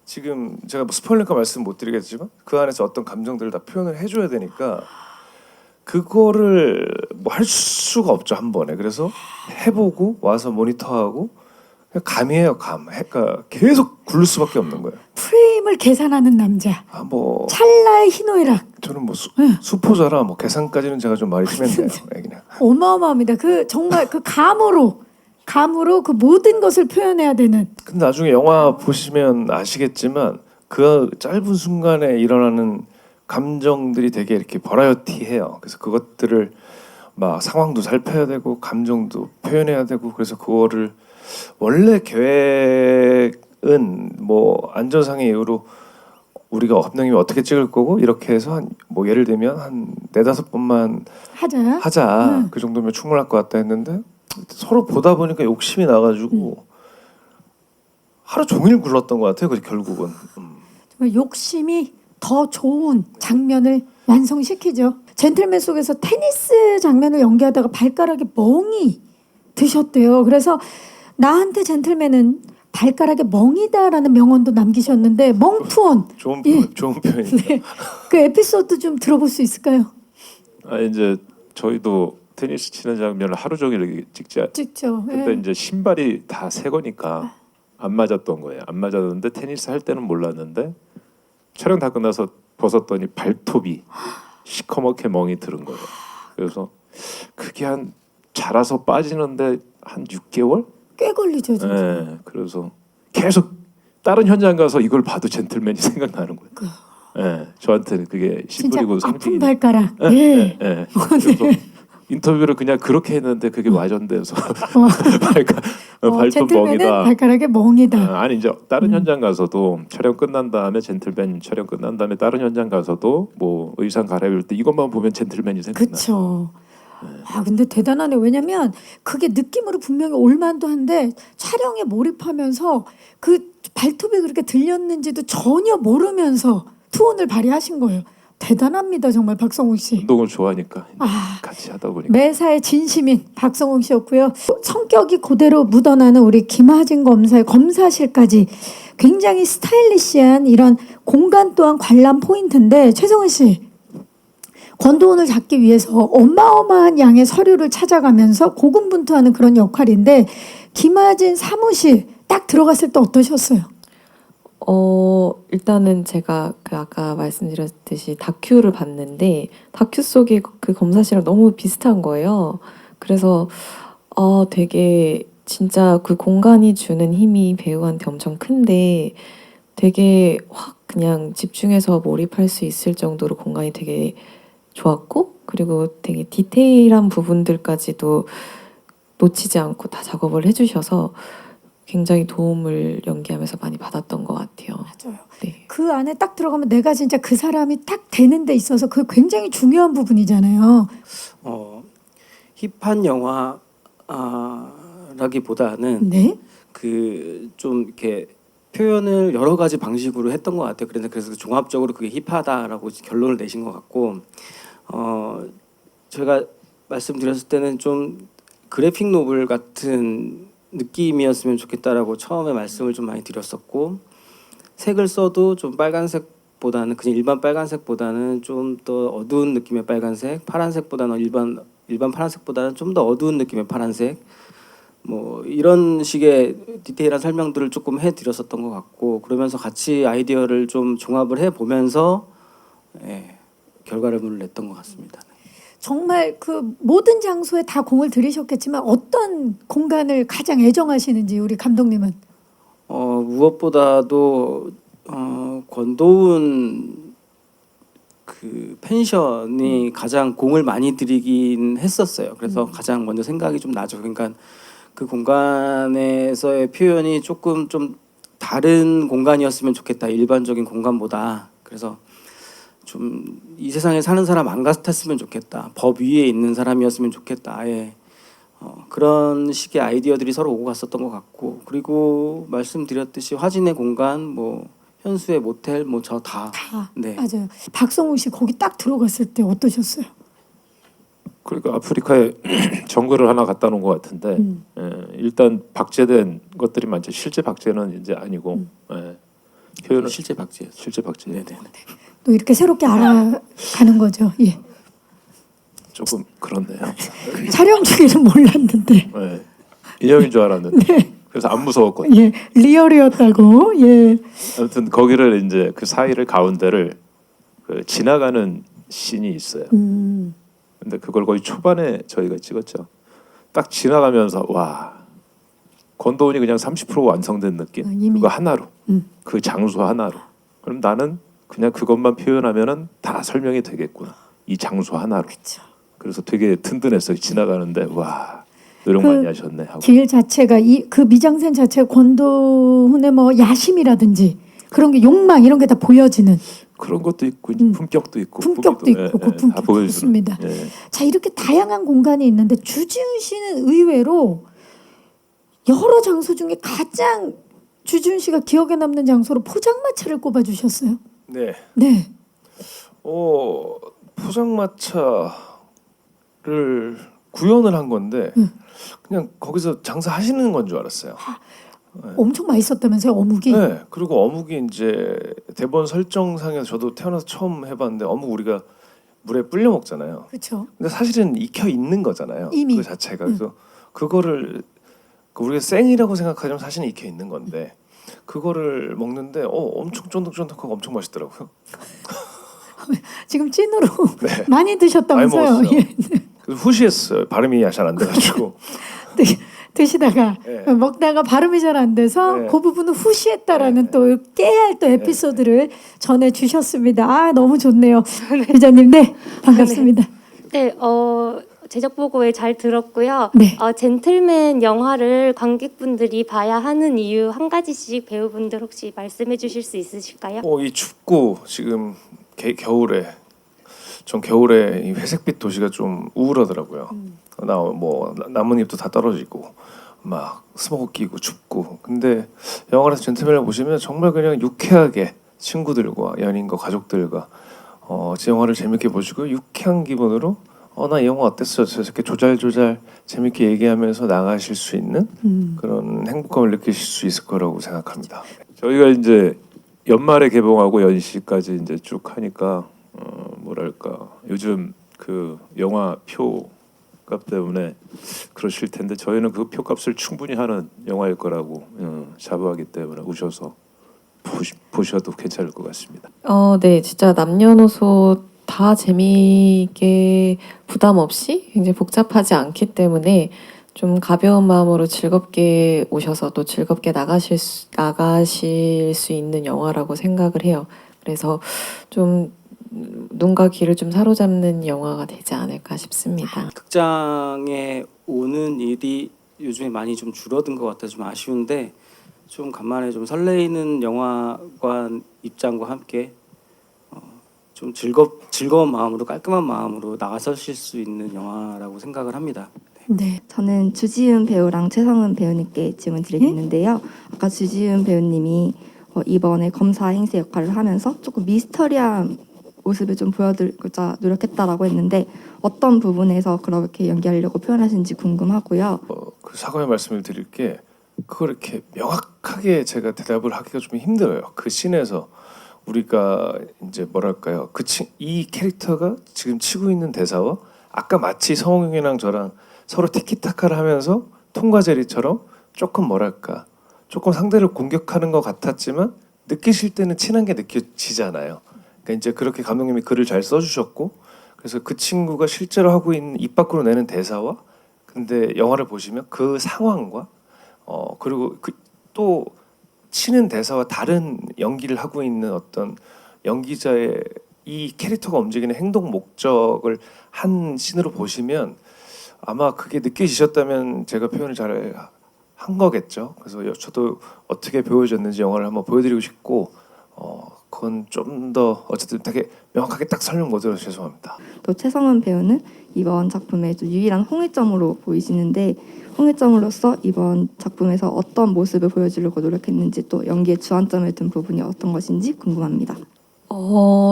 지금 제가 뭐 스포일러니까 말씀 못 드리겠지만 그 안에서 어떤 감정들을 다 표현을 해줘야 되니까 그거를 뭐 할 수가 없죠 한 번에. 그래서 해보고 와서 모니터하고 그냥 감이에요 감. 그러니까 계속 굴릴 수밖에 없는 거예요. 프레임을 계산하는 남자. 뭐 찰나의 희노애락. 저는 뭐 수포자라 뭐 계산까지는 제가 좀 말이 심했네요. 그냥. 어마어마합니다. 그 정말 그 감으로 그 모든 것을 표현해야 되는. 근데 나중에 영화 보시면 아시겠지만 그 짧은 순간에 일어나는 감정들이 되게 이렇게 버라이어티해요. 그래서 그것들을 막 상황도 살펴야 되고 감정도 표현해야 되고 그래서 그거를 원래 계획은 뭐 안전상의 이유로 우리가 감독님이 어떻게 찍을 거고 이렇게 해서 한 뭐 예를 들면 한 4-5번만 하자. 그 정도면 충분할 것 같다 했는데 서로 보다 보니까 욕심이 나가지고 하루 종일 굴렀던 것 같아요. 그래서 결국은 정말 욕심이 더 좋은 장면을 완성시키죠. 젠틀맨 속에서 테니스 장면을 연기하다가 발가락에 멍이 드셨대요. 그래서 나한테 젠틀맨은 발가락에 멍이다라는 명언도 남기셨는데 멍투원. 좋은 예. 표현이에요. 네. 그 에피소드 좀 들어볼 수 있을까요? 이제 저희도 테니스 치는 장면을 하루 종일 찍죠. 근데 예. 이제 신발이 다 새 거니까 안 맞았던 거예요. 안 맞았는데 테니스 할 때는 몰랐는데 촬영 다 끝나서 벗었더니 발톱이 시커멓게 멍이 들은 거예요. 그래서 그게 한 자라서 빠지는데 한 6개월? 꽤 걸리죠, 진짜. 네, 그래서 계속 다른 현장 가서 이걸 봐도 젠틀맨이 생각나는 거예요. 네, 저한테는 그게 진짜 시뿌리고 아픈 상징이. 발가락. 네, 예. 네. 그래서 인터뷰를 그냥 그렇게 했는데 그게 와전돼서 발톱 젠틀맨은 멍이다. 발가락에 멍이다. 아니 이제 다른 현장 가서도 촬영 끝난 다음에 젠틀맨 촬영 끝난 다음에 다른 현장 가서도 뭐 의상 갈아입을 때 이것만 보면 젠틀맨이 생각나. 그렇죠. 근데 대단하네. 왜냐면 그게 느낌으로 분명히 올만도 한데 촬영에 몰입하면서 그 발톱이 그렇게 들렸는지도 전혀 모르면서 투혼을 발휘하신 거예요. 대단합니다, 정말 박성웅 씨. 운동을 좋아하니까 아. 같이 하다 보니까. 매사에 진심인 박성웅 씨였고요. 성격이 그대로 묻어나는 우리 김하진 검사의 검사실까지 굉장히 스타일리시한 이런 공간 또한 관람 포인트인데 최성은 씨. 권도훈을 잡기 위해서 어마어마한 양의 서류를 찾아가면서 고군분투하는 그런 역할인데 김하진 사무실 딱 들어갔을 때 어떠셨어요? 일단은 제가 그 아까 말씀드렸듯이 다큐를 봤는데 다큐 속의 그 검사실랑 너무 비슷한 거예요. 그래서 되게 진짜 그 공간이 주는 힘이 배우한테 엄청 큰데 되게 확 그냥 집중해서 몰입할 수 있을 정도로 공간이 되게 좋았고 그리고 되게 디테일한 부분들까지도 놓치지 않고 다 작업을 해주셔서 굉장히 도움을 연기하면서 많이 받았던 것 같아요. 맞아요. 네. 그 안에 딱 들어가면 내가 진짜 그 사람이 딱 되는 데 있어서 그 굉장히 중요한 부분이잖아요. 힙한 영화라기보다는 네. 그 좀 이렇게 표현을 여러 가지 방식으로 했던 것 같아요. 그래서 종합적으로 그게 힙하다라고 결론을 내신 것 같고, 제가 말씀드렸을 때는 좀 그래픽 노블 같은 느낌이었으면 좋겠다라고 처음에 말씀을 좀 많이 드렸었고, 색을 써도 좀 빨간색보다는 그냥 일반 빨간색보다는 좀 더 어두운 느낌의 빨간색, 파란색보다는 일반 파란색보다는 좀 더 어두운 느낌의 파란색, 뭐 이런 식의 디테일한 설명들을 조금 해드렸었던 것 같고, 그러면서 같이 아이디어를 좀 종합을 해 보면서 결과물을 냈던 것 같습니다. 정말 그 모든 장소에 다 공을 들이셨겠지만 어떤 공간을 가장 애정하시는지 우리 감독님은. 무엇보다도 권도훈 그 펜션이 가장 공을 많이 들이긴 했었어요. 그래서 가장 먼저 생각이 좀 나죠. 그러니까 그 공간에서의 표현이 조금 좀 다른 공간이었으면 좋겠다. 일반적인 공간보다. 그래서 좀 이 세상에 사는 사람 안 같았으면 좋겠다. 법 위에 있는 사람이었으면 좋겠다. 아예 그런 식의 아이디어들이 서로 오고 갔었던 것 같고, 그리고 말씀드렸듯이 화진의 공간, 뭐 현수의 모텔, 뭐 저 다. 네. 맞아요. 박성웅 씨 거기 딱 들어갔을 때 어떠셨어요? 그러니까 아프리카에 정글을 하나 갖다 놓은 것 같은데 일단 박제된 것들이 많죠. 실제 박제는 이제 아니고 표현은 실제 박제였어요. 실제 박제. 네네. 또 이렇게 새롭게 알아가는 거죠. 예. 조금 그렇네요. 촬영 중에는 몰랐는데. 네. 인형인 줄 알았는데 그래서 안 무서웠거든요. 예, 리얼이었다고. 예. 아무튼 거기를 이제 그 사이를 가운데를 그 지나가는 씬이 있어요. 근데 그걸 거의 초반에 저희가 찍었죠. 딱 지나가면서 와 권도훈이 그냥 30% 완성된 느낌. 이미. 그거 하나로 그 장소 하나로. 그럼 나는 그냥 그것만 표현하면은 다 설명이 되겠구나. 이 장소 하나로. 그렇죠. 그래서 되게 든든했어요. 지나가는데 와 노력 많이 하셨네 하고. 길 자체가 그 미장센 자체가 권도훈의 뭐 야심이라든지 그런 게 욕망 이런 게 다 보여지는 그런 것도 있고 품격도 있고 품격도 보기도, 있고 다 고품격 보여주는. 좋습니다. 예. 자 이렇게 다양한 공간이 있는데 주지훈 씨는 의외로 여러 장소 중에 가장 주지훈 씨가 기억에 남는 장소로 포장마차를 꼽아주셨어요. 네. 네. 포장마차를 구현을 한 건데 그냥 거기서 장사하시는 건 줄 알았어요. 엄청 맛있었다면서요 어묵이? 네. 그리고 어묵이 이제 대본 설정상에서 저도 태어나서 처음 해봤는데 어묵 우리가 물에 불려 먹잖아요. 그렇죠. 근데 사실은 익혀 있는 거잖아요. 이미. 그 자체가. 그래서 그거를 우리가 생이라고 생각하지만 사실은 익혀 있는 건데 그거를 먹는데 엄청 쫀득쫀득하고 엄청 맛있더라고요. 지금 찐으로 네. 많이 드셨다면서요? 많이 먹었어요. 예. 그래서 후시했어요. 발음이 잘 안 돼가지고. 드시다가 네. 먹다가 발음이 잘 안 돼서 네. 그 부분은 후시했다라는 네. 또 깨알 또 에피소드를 전해주셨습니다. 아 너무 좋네요. 기자님 네 반갑습니다. 네, 제작 보고에 잘 들었고요. 네. 젠틀맨 영화를 관객분들이 봐야 하는 이유 한 가지씩 배우분들 혹시 말씀해 주실 수 있으실까요? 이 춥고 지금 겨울에 전 겨울에 이 회색빛 도시가 좀 우울하더라고요. 나뭇잎도 다 떨어지고 막 스모그 끼고 춥고. 근데 영화에서 젠틀맨을 보시면 정말 그냥 유쾌하게 친구들과 연인과 가족들과 영화를 재밌게 보시고 유쾌한 기분으로 나 이 영화 어땠어? 저렇게 조잘조잘 재밌게 얘기하면서 나가실 수 있는 그런 행복감을 느끼실 수 있을 거라고 생각합니다. 저희가 이제 연말에 개봉하고 연시까지 이제 쭉 하니까 뭐랄까 요즘 그 영화 표값 때문에 그러실 텐데 저희는 그 표값을 충분히 하는 영화일 거라고 자부하기 때문에 오셔서 보셔도 괜찮을 것 같습니다. 네, 진짜 남녀노소 다 재미있게 부담 없이 굉장히 복잡하지 않기 때문에 좀 가벼운 마음으로 즐겁게 오셔서 또 즐겁게 나가실 수 있는 영화라고 생각을 해요. 그래서 좀 눈과 귀를 좀 사로잡는 영화가 되지 않을까 싶습니다. 극장에 오는 일이 요즘에 많이 좀 줄어든 것 같아서 좀 아쉬운데 좀 간만에 좀 설레이는 영화관 입장과 함께 좀 즐거운 마음으로 깔끔한 마음으로 나가서실 수 있는 영화라고 생각을 합니다. 네. 저는 주지훈 배우랑 최성은 배우님께 질문 드리겠는데요. 아까 주지훈 배우님이 이번에 검사 행세 역할을 하면서 조금 미스터리한 모습을 좀 보여드리고자 노력했다라고 했는데 어떤 부분에서 그렇게 연기하려고 표현하신지 궁금하고요. 그 사과의 말씀을 드릴 게 그걸 이렇게 명확하게 제가 대답을 하기가 좀 힘들어요. 그 씬에서 우리가 이제 뭐랄까요? 이 캐릭터가 지금 치고 있는 대사와 아까 마치 성웅이랑 저랑 서로 티키타카를 하면서 톰과 제리처럼 조금 뭐랄까 조금 상대를 공격하는 것 같았지만 느끼실 때는 친한 게 느껴지잖아요. 그러니까 이제 그렇게 감독님이 글을 잘 써주셨고 그래서 그 친구가 실제로 하고 있는 입 밖으로 내는 대사와 근데 영화를 보시면 그 상황과 그리고 또 치는 대사와 다른 연기를 하고 있는 어떤 연기자의 이 캐릭터가 움직이는 행동 목적을 한 씬으로 보시면 아마 그게 느껴지셨다면 제가 표현을 잘 한 거겠죠. 그래서 저도 어떻게 보여졌는지 영화를 한번 보여드리고 싶고 그건 좀 더 어쨌든 되게 명확하게 딱 설명 못 드려서 죄송합니다. 또 최성은 배우는 이번 작품의 좀 유일한 홍일점으로 보이시는데 홍일점으로서 이번 작품에서 어떤 모습을 보여주려고 노력했는지 또 연기의 주안점을 둔 부분이 어떤 것인지 궁금합니다.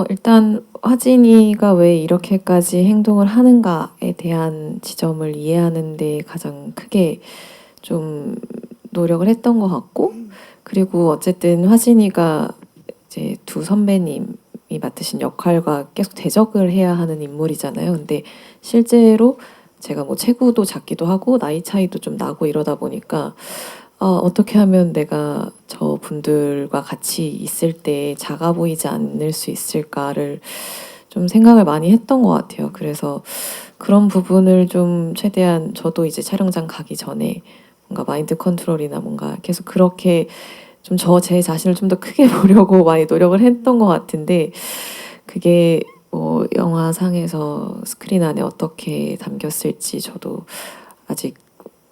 일단 화진이가 왜 이렇게까지 행동을 하는가에 대한 지점을 이해하는 데 가장 크게 좀 노력을 했던 것 같고 그리고 어쨌든 화진이가 이제 두 선배님이 맡으신 역할과 계속 대적을 해야 하는 인물이잖아요. 근데 실제로 제가 뭐 체구도 작기도 하고 나이 차이도 좀 나고 이러다 보니까 어떻게 하면 내가 저 분들과 같이 있을 때 작아 보이지 않을 수 있을까를 좀 생각을 많이 했던 것 같아요. 그래서 그런 부분을 좀 최대한 저도 이제 촬영장 가기 전에 뭔가 마인드 컨트롤이나 뭔가 계속 그렇게 좀 제 자신을 좀 더 크게 보려고 많이 노력을 했던 것 같은데 그게 뭐 영화상에서 스크린 안에 어떻게 담겼을지 저도 아직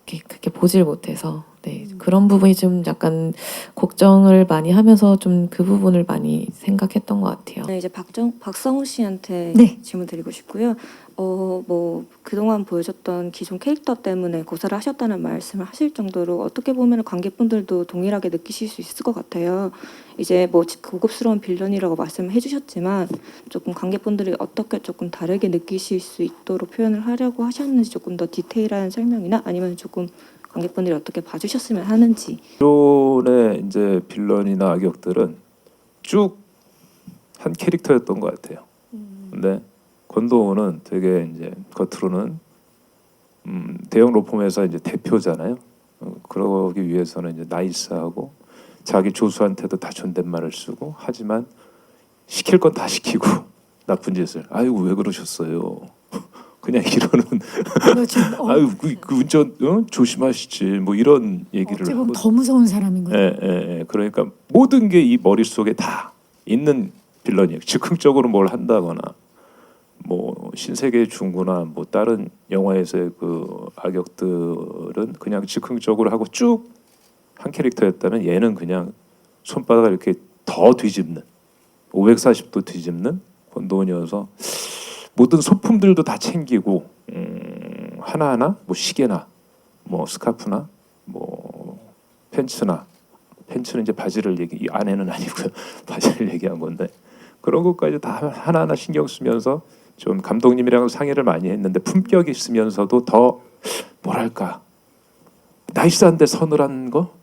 그렇게 보질 못해서 네, 그런 부분이 좀 약간 걱정을 많이 하면서 좀 그 부분을 많이 생각했던 것 같아요. 네, 이제 박성우 씨한테 네. 질문 드리고 싶고요. 뭐 그동안 보여줬던 기존 캐릭터 때문에 고사를 하셨다는 말씀을 하실 정도로 어떻게 보면 관객분들도 동일하게 느끼실 수 있을 것 같아요. 이제 뭐 고급스러운 빌런이라고 말씀을 해주셨지만 조금 관객분들이 어떻게 조금 다르게 느끼실 수 있도록 표현을 하려고 하셨는지 조금 더 디테일한 설명이나 아니면 조금 관객분들이 어떻게 봐주셨으면 하는지. 기존의 이제 빌런이나 악역들은 쭉 한 캐릭터였던 것 같아요. 근데 권도우는 되게 이제 겉으로는 대형 로펌에서 이제 대표잖아요. 그러기 위해서는 이제 나이스하고 자기 조수한테도 다 존댓말을 쓰고 하지만 시킬 건 다 시키고 나쁜 짓을 아이고 왜 그러셨어요. 그냥 이러는 아유 그 운전 조심하시지 뭐 이런 얘기를 어찌 보면 하고 더 무서운 사람인 거예요. 예. 그러니까 모든 게 이 머릿속에 다 있는 빌런이에요. 즉흥적으로 뭘 한다거나 뭐 신세계 중구나 뭐 다른 영화에서의 그 악역들은 그냥 즉흥적으로 하고 쭉 한 캐릭터였다면 얘는 그냥 손바닥을 이렇게 더 뒤집는 540도 뒤집는 권도원이어서 모든 소품들도 다 챙기고 하나하나 뭐 시계나 뭐 스카프나 뭐 팬츠는 이제 바지를 이 안에는 아니고요. 바지를 얘기한 건데 그런 것까지 다 하나하나 신경 쓰면서 좀 감독님이랑 상의를 많이 했는데 품격 있으면서도 더 뭐랄까 나이스한데 서늘한 거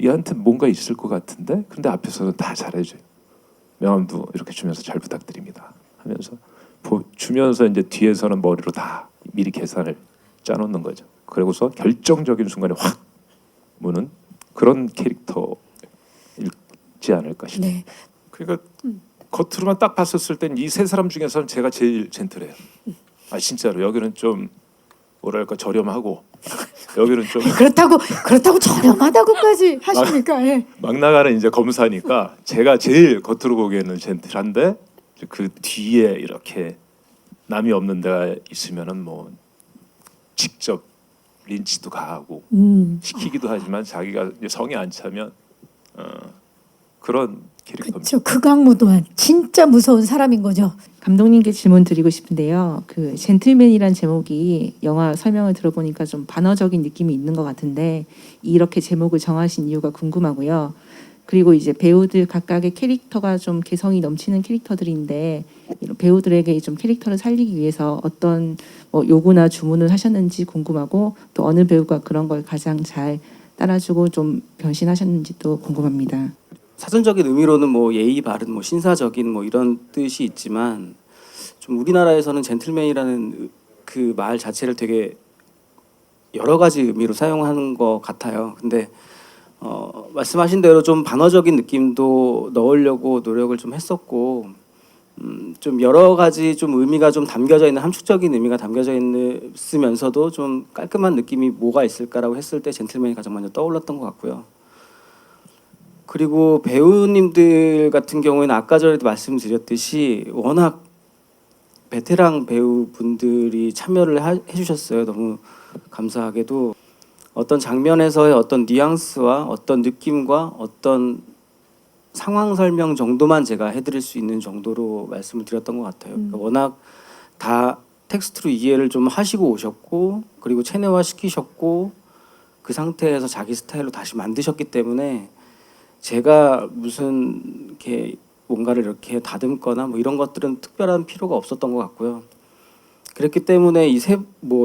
얘한테 뭔가 있을 것 같은데 근데 앞에서는 다 잘해줘요. 명함도 이렇게 주면서 잘 부탁드립니다 하면서 주면서 이제 뒤에서는 머리로 다 미리 계산을 짜놓는 거죠. 그리고서 결정적인 순간에 확 무는 그런 캐릭터일 있지 않을까 싶어요. 네. 그러니까 겉으로만 딱 봤었을 땐 이 세 사람 중에서는 제가 제일 젠틀해요. 아 진짜로 여기는 좀 뭐랄까 저렴하고 여기는 좀 그렇다고 저렴하다고까지 하십니까? 예. 막 나가는 이제 검사니까 제가 제일 겉으로 보기에는 젠틀한데 그 뒤에 이렇게 남이 없는 데가 있으면은 뭐 직접 린치도 가하고 시키기도 하지만 자기가 이제 성에 안 차면 그런 캐릭터입니다. 그렇죠. 극악무도한 진짜 무서운 사람인 거죠. 감독님께 질문 드리고 싶은데요. 그 젠틀맨이란 제목이 영화 설명을 들어보니까 좀 반어적인 느낌이 있는 것 같은데 이렇게 제목을 정하신 이유가 궁금하고요. 그리고 이제 배우들 각각의 캐릭터가 좀 개성이 넘치는 캐릭터들인데 이런 배우들에게 좀 캐릭터를 살리기 위해서 어떤 뭐 요구나 주문을 하셨는지 궁금하고 또 어느 배우가 그런 걸 가장 잘 따라주고 좀 변신하셨는지도 궁금합니다. 사전적인 의미로는 뭐 예의 바른 뭐 신사적인 뭐 이런 뜻이 있지만 좀 우리나라에서는 젠틀맨이라는 그 말 자체를 되게 여러 가지 의미로 사용하는 것 같아요. 근데 말씀하신 대로 좀 반어적인 느낌도 넣으려고 노력을 좀 했었고 좀 여러 가지 좀 의미가 좀 담겨져 있는 함축적인 의미가 담겨져 있으면서도 좀 깔끔한 느낌이 뭐가 있을까라고 했을 때 젠틀맨이 가장 먼저 떠올랐던 것 같고요. 그리고 배우님들 같은 경우에는 아까 전에도 말씀드렸듯이 워낙 베테랑 배우분들이 참여를 해주셨어요. 너무 감사하게도 어떤 장면에서의 어떤 뉘앙스와 어떤 느낌과 어떤 상황 설명 정도만 제가 해드릴 수 있는 정도로 말씀을 드렸던 것 같아요. 그러니까 워낙 다 텍스트로 이해를 좀 하시고 오셨고 그리고 체내화 시키셨고 그 상태에서 자기 스타일로 다시 만드셨기 때문에 제가 무슨 이렇게 뭔가를 이렇게 다듬거나 뭐 이런 것들은 특별한 필요가 없었던 것 같고요. 그랬기 때문에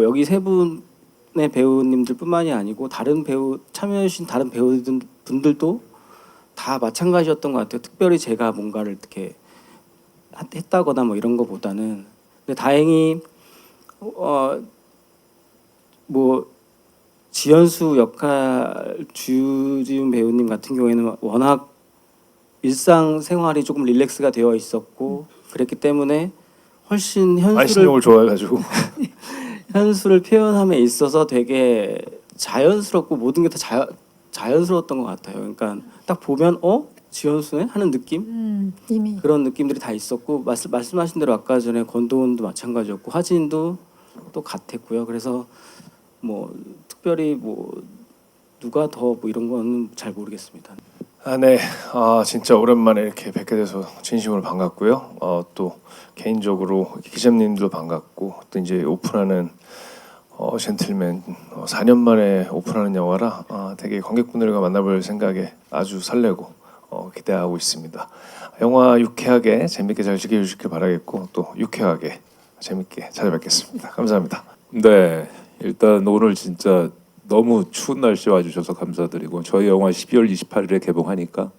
여기 세 분의 배우님들뿐만이 아니고 다른 배우 참여해주신 다른 배우분들도 다 마찬가지였던 것 같아요. 특별히 제가 뭔가를 이렇게 했다거나 뭐 이런 거보다는. 근데 다행히 뭐 지연수 역할 주지훈 배우님 같은 경우에는 워낙 일상생활이 조금 릴렉스가 되어 있었고 그랬기 때문에 훨씬 안신용을 좋아해가지고 현수를 표현함에 있어서 되게 자연스럽고 모든 게 다 자연스러웠던 것 같아요. 그러니까 딱 보면 지연수네 하는 느낌 이미 그런 느낌들이 다 있었고 말씀하신 대로 아까 전에 권도훈도 마찬가지였고 하진도 또 같았고요. 그래서 뭐 특별히 뭐 누가 더 뭐 이런 거는 잘 모르겠습니다. 네. 진짜 오랜만에 이렇게 뵙게 돼서 진심으로 반갑고요. 또 개인적으로 기자님들도 반갑고 또 이제 오픈하는 젠틀맨 4년 만에 오픈하는 영화라 되게 관객분들과 만나볼 생각에 아주 설레고 기대하고 있습니다. 영화 유쾌하게 재밌게 잘 즐겨주시길 바라겠고 또 유쾌하게 재밌게 찾아뵙겠습니다. 감사합니다. 네, 일단 오늘 진짜 너무 추운 날씨에 와주셔서 감사드리고 저희 영화 12월 28일에 개봉하니까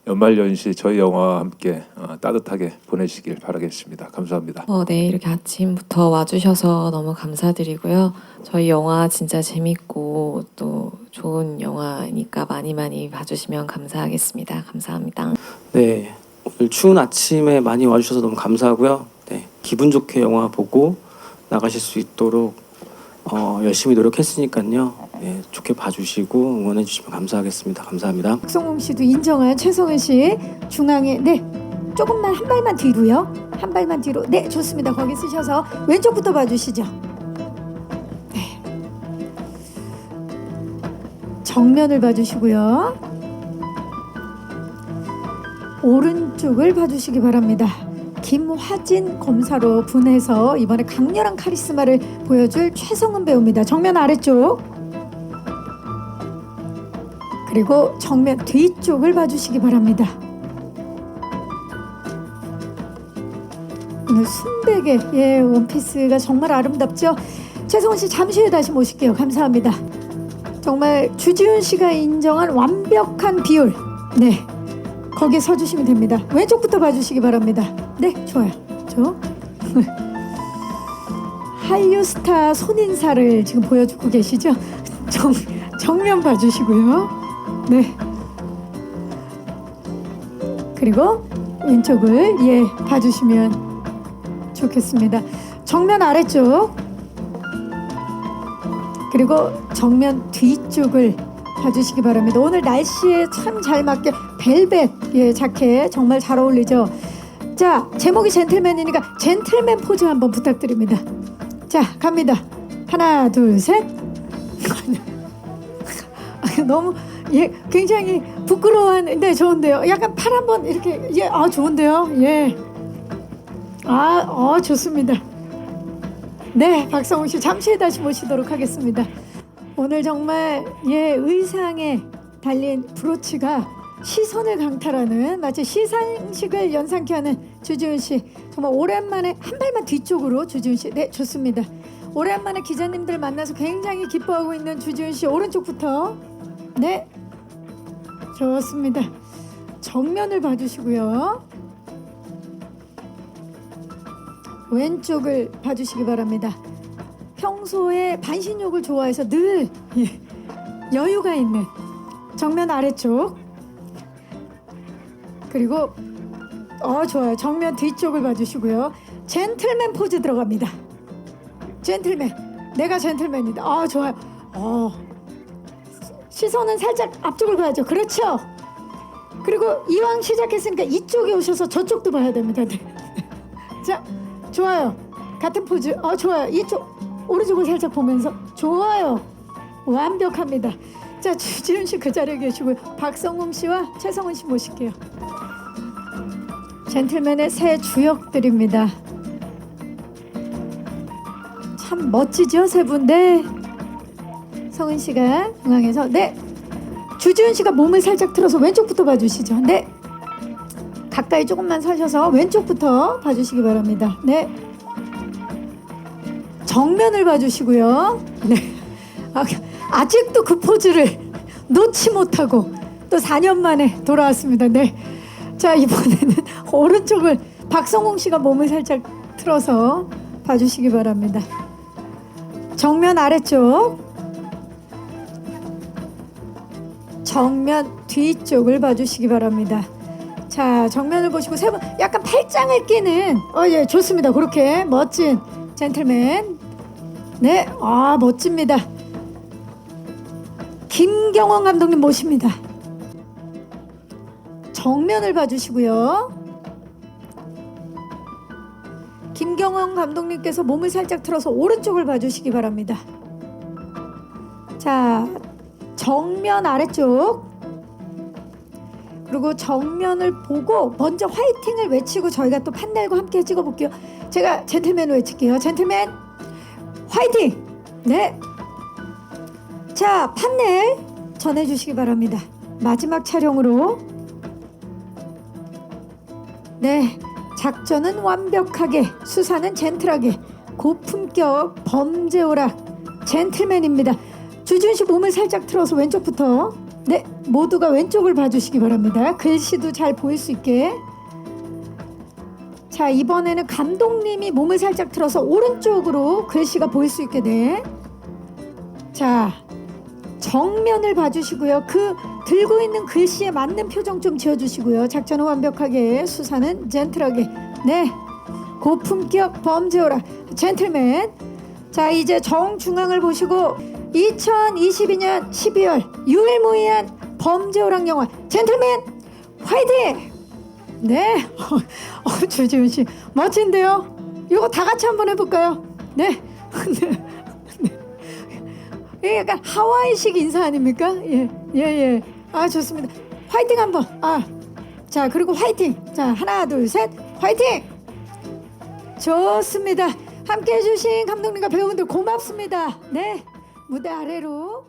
연말연시 저희 영화와 함께 따뜻하게 보내시길 바라겠습니다. 감사합니다. 네, 이렇게 아침부터 와주셔서 너무 감사드리고요. 저희 영화 진짜 재밌고 또 좋은 영화니까 많이 봐주시면 감사하겠습니다. 감사합니다. 네, 오늘 추운 아침에 많이 와주셔서 너무 감사하고요. 네, 기분 좋게 영화 보고 나가실 수 있도록 열심히 노력했으니까요. 네, 좋게 봐주시고 응원해 주시면 감사하겠습니다. 감사합니다. 박성웅 씨도 인정한 최성은 씨 중앙에 조금만 한 발만 뒤로요. 한 발만 뒤로. 네, 좋습니다. 거기 쓰셔서 왼쪽부터 봐주시죠. 네. 정면을 봐주시고요. 오른쪽을 봐주시기 바랍니다. 김화진 검사로 분해서 이번에 강렬한 카리스마를 보여줄 최성은 배우입니다. 정면 아래쪽 그리고 정면 뒤쪽을 봐주시기 바랍니다. 오늘 순백의 원피스가 정말 아름답죠? 최성은 씨 잠시 후에 다시 모실게요. 감사합니다. 정말 주지훈 씨가 인정한 완벽한 비율. 네, 거기에 서주시면 됩니다. 왼쪽부터 봐주시기 바랍니다. 네, 좋아요. 한류 스타 손인사를 지금 보여주고 계시죠? 정면 봐주시고요. 네. 그리고 왼쪽을 봐주시면 좋겠습니다. 정면 아래쪽 그리고 정면 뒤쪽을 봐주시기 바랍니다. 오늘 날씨에 참 잘 맞게 벨벳 자켓 정말 잘 어울리죠. 자, 제목이 젠틀맨이니까 젠틀맨 포즈 한번 부탁드립니다. 자, 갑니다. 하나, 둘, 셋. 너무 굉장히 부끄러워하는데 좋은데요. 약간 팔 한번 이렇게 좋은데요. 좋습니다. 네, 박성웅 씨 잠시 다시 모시도록 하겠습니다. 오늘 정말 의상에 달린 브로치가 시선을 강탈하는 마치 시상식을 연상케 하는 주지훈 씨. 정말 오랜만에 한 발만 뒤쪽으로 주지훈 씨. 네, 좋습니다. 오랜만에 기자님들 만나서 굉장히 기뻐하고 있는 주지훈 씨 오른쪽부터. 네, 좋습니다. 정면을 봐주시고요. 왼쪽을 봐주시기 바랍니다. 평소에 반신욕을 좋아해서 늘 여유가 있는 정면 아래쪽 그리고 좋아요. 정면 뒤쪽을 봐주시고요. 젠틀맨 포즈 들어갑니다. 젠틀맨, 내가 젠틀맨이다. 좋아요. 시선은 살짝 앞쪽을 봐야죠. 그렇죠. 그리고 이왕 시작했으니까 이쪽에 오셔서 저쪽도 봐야 됩니다. 네. 자, 좋아요. 같은 포즈. 좋아요. 이쪽 오른쪽을 살짝 보면서 좋아요. 완벽합니다. 자, 주지훈 씨 그 자리에 계시고요. 박성웅 씨와 최성은 씨 모실게요. 젠틀맨의 새 주역들입니다. 참 멋지죠, 세 분. 네. 성은 씨가 중앙에서 주지훈 씨가 몸을 살짝 틀어서 왼쪽부터 봐주시죠. 네. 가까이 조금만 서셔서 왼쪽부터 봐주시기 바랍니다. 네. 정면을 봐주시고요. 네. 아직도 그 포즈를 놓지 못하고 또 4년 만에 돌아왔습니다. 네. 자, 이번에는 오른쪽을 박성웅 씨가 몸을 살짝 틀어서 봐주시기 바랍니다. 정면 아래쪽, 정면 뒤쪽을 봐주시기 바랍니다. 자, 정면을 보시고 세 분 약간 팔짱을 끼는 좋습니다. 그렇게 멋진 젠틀맨. 네, 멋집니다. 김경원 감독님 모십니다. 정면을 봐주시고요. 김경원 감독님께서 몸을 살짝 틀어서 오른쪽을 봐주시기 바랍니다. 자, 정면 아래쪽 그리고 정면을 보고 먼저 화이팅을 외치고 저희가 또 판넬과 함께 찍어볼게요. 제가 젠틀맨을 외칠게요. 젠틀맨 화이팅! 네. 자, 판넬 전해주시기 바랍니다. 마지막 촬영으로. 네, 작전은 완벽하게, 수사는 젠틀하게, 고품격 범죄오락 젠틀맨입니다. 주지훈 씨 몸을 살짝 틀어서 왼쪽부터. 네, 모두가 왼쪽을 봐주시기 바랍니다. 글씨도 잘 보일 수 있게. 자, 이번에는 감독님이 몸을 살짝 틀어서 오른쪽으로 글씨가 보일 수 있게. 네. 자, 정면을 봐주시고요. 그 들고 있는 글씨에 맞는 표정 좀 지어주시고요. 작전은 완벽하게, 수사는 젠틀하게. 네, 고품격 범죄오락 젠틀맨. 자, 이제 정중앙을 보시고 2022년 12월 유일무이한 범죄오락 영화 젠틀맨 화이팅! 네. 주지훈 씨 멋진데요. 이거 다 같이 한번 해볼까요? 네. 네. 약간 하와이식 인사 아닙니까? 예. 좋습니다. 화이팅 한번. 자, 그리고 화이팅. 자, 하나, 둘, 셋. 화이팅! 좋습니다. 함께 해주신 감독님과 배우분들 고맙습니다. 네. 무대 아래로.